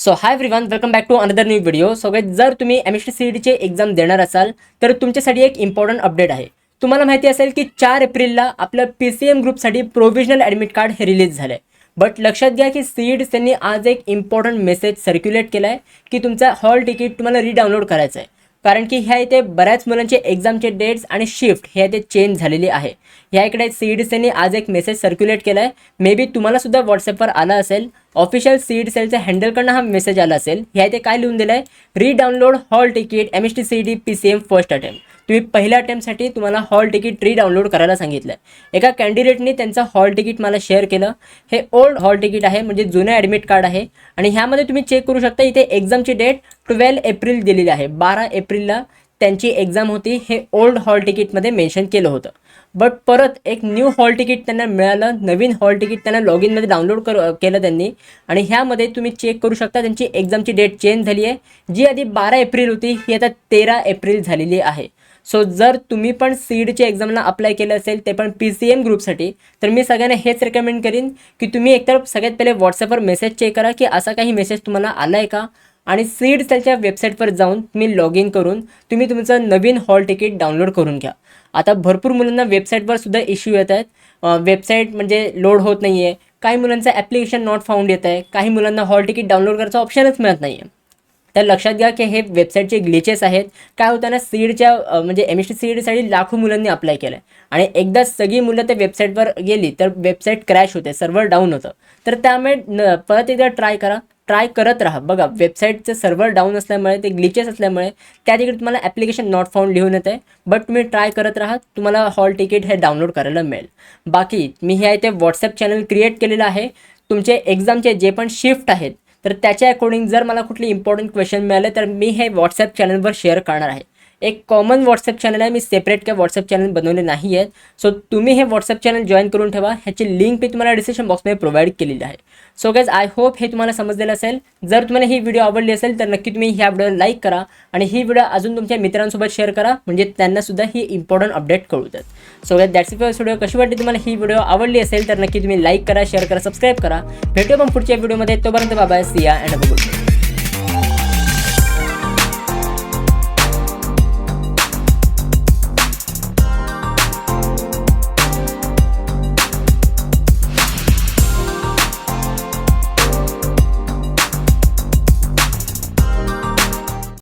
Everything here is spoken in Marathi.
So hi everyone, welcome back to another new video. So guys, जर तुम्ही एमएसटी सीईटीचे एक्झाम देणार असाल तर तुमच्यासाठी एक इम्पॉर्टंट अपडेट आहे. तुम्हाला माहिती असेल की 4 एप्रिलला आपलं पीसीएम ग्रुपसाठी प्रोव्हिजनल ॲडमिट कार्ड हे रिलीज झालं आहे. बट लक्षात घ्या की सीईटी त्यांनी आज एक इम्पॉर्टंट मेसेज सर्क्युलेट केला आहे की तुमचा हॉल तिकीट तुम्हाला रिडाउनलोड करायचं आहे. कारण की ह्या इथे बऱ्याच मुलांचे एक्झामचे डेट्स आणि शिफ्ट ह्या इथे चेंज झालेली आहे. ह्या इकडे सीईटी सेलने आज एक मेसेज सर्क्युलेट केला आहे. मे बी तुम्हाला सुद्धा व्हॉट्सअपवर आला असेल. ऑफिशियल सीईटी सेलच्या हँडलकडनं हा मेसेज आला असेल. ह्या इथे काय लिहून दिलं आहे, redownload hall ticket MST CET PCM first attempt. तुम्ही पहिल्या अटेम्प्टसाठी तुम्हाला हॉल तिकीट रिडाउनलोड करायला सांगितलं आहे. एका कॅन्डिडेटनी त्यांचं हॉल तिकीट मला शेअर केलं. हे ओल्ड हॉल तिकीट आहे, म्हणजे जुनं ॲडमिट कार्ड आहे. आणि ह्यामध्ये तुम्ही चेक करू शकता, इथे एक्झामची डेट 12 एप्रिल दिलेली आहे. 12 एप्रिलला त्यांची एक्झाम होती. हे ओल्ड हॉल तिकीटमध्ये मेन्शन केलं होतं. बट परत एक न्यू हॉल तिकीट त्यांना मिळालं. नवीन हॉल तिकीट त्यांना लॉग इनमध्ये डाउनलोड केलं त्यांनी. आणि ह्यामध्ये तुम्ही चेक करू शकता त्यांची एक्झामची डेट चेंज झाली आहे. जी आधी 12 एप्रिल होती ही आता 13 एप्रिल झालेली आहे. सो जर तुम्ही पण सीईटीच्या एक्झामला अप्लाय केलं असेल, ते पण पीसीएम ग्रुपसाठी, तर मी सगळ्यांना हेच रेकमेंड करीन की तुम्ही एकतर सगळ्यात पहिले व्हॉट्सअपवर मेसेज चेक करा की असा काही मेसेज तुम्हाला आला आहे का. आणि सीईटी सेलच्या वेबसाईटवर जाऊन तुम्ही लॉग इन करून तुम्ही तुमचं नवीन हॉल तिकीट डाउनलोड करून घ्या. आता भरपूर मुलांना वेबसाईटवर सुद्धा इश्यू येत आहेत. वेबसाईट म्हणजे लोड होत नाही आहे. काही मुलांचं ॲप्लिकेशन नॉट फाउंड येत आहे. काही मुलांना हॉल तिकीट डाउनलोड करायचा ऑप्शनच मिळत नाही आहे. तर लक्षात घ्या की हे वेबसाईटचे ग्लिचेस आहेत. काय होतं ना, सीईटीच्या म्हणजे एमएसटी सीईटीसाठी लाखो मुलांनी अप्लाय केलं आहे. आणि एकदा सगळी मुलं त्या वेबसाईटवर गेली तर वेबसाईट क्रॅश होते, सर्व्हर डाऊन होतं. तर त्यामुळे परत एकदा ट्राय करत राहा. बघा, वेबसाईटचं सर्व्हर डाऊन असल्यामुळे, ते ग्लिचेस असल्यामुळे त्या तिकडे तुम्हाला ॲप्लिकेशन नॉट फाउंड लिहून येत आहे. बट तुम्ही ट्राय करत राहा, तुम्हाला हॉल तिकीट हे डाउनलोड करायला मिळेल. बाकी मी ह्या इथे व्हॉट्सअप चॅनल क्रिएट केलेलं आहे. तुमचे एक्झामचे जे पण शिफ्ट आहेत तर त्याच्या अकॉर्डिंग जर मला कुठली इम्पॉर्टंट क्वेश्चन मिळाले तर मी हे व्हॉट्सअप चॅनलवर शेअर करणार आहे. एक कॉमन व्हॉट्सअप चॅनल आहे. मी सेपरेट काय व्हॉट्सअप चॅनल बनवले नाही आहेत. सो तुम्ही हे व्हॉट्सअप चॅनल जॉईन करून ठेवा. ह्याची लिंक मी तुम्हाला डिस्क्रिप्शन बॉक्समध्ये प्रोव्हाइड केलेली आहे. सो गाइज, आय होप हे तुम्हाला समजलेलं असेल. जर तुम्हाला ही व्हिडिओ आवडली असेल तर नक्की तुम्ही ह्या व्हिडिओला लाईक करा आणि ही व्हिडिओ अजून तुमच्या मित्रांसोबत शेअर करा, म्हणजे त्यांनासुद्धा ही इम्पॉर्टंट अपडेट कळू देत. So guys, that's it for video. कशी वाटली तुम्हाला ही व्हिडिओ आवडली असेल तर नक्की तुम्ही लाईक करा, शेअर करा, सबस्क्राईब करा. भेटूया पण पुढच्या व्हिडिओमध्ये. तोपर्यंत बाय, सी या and have a good day.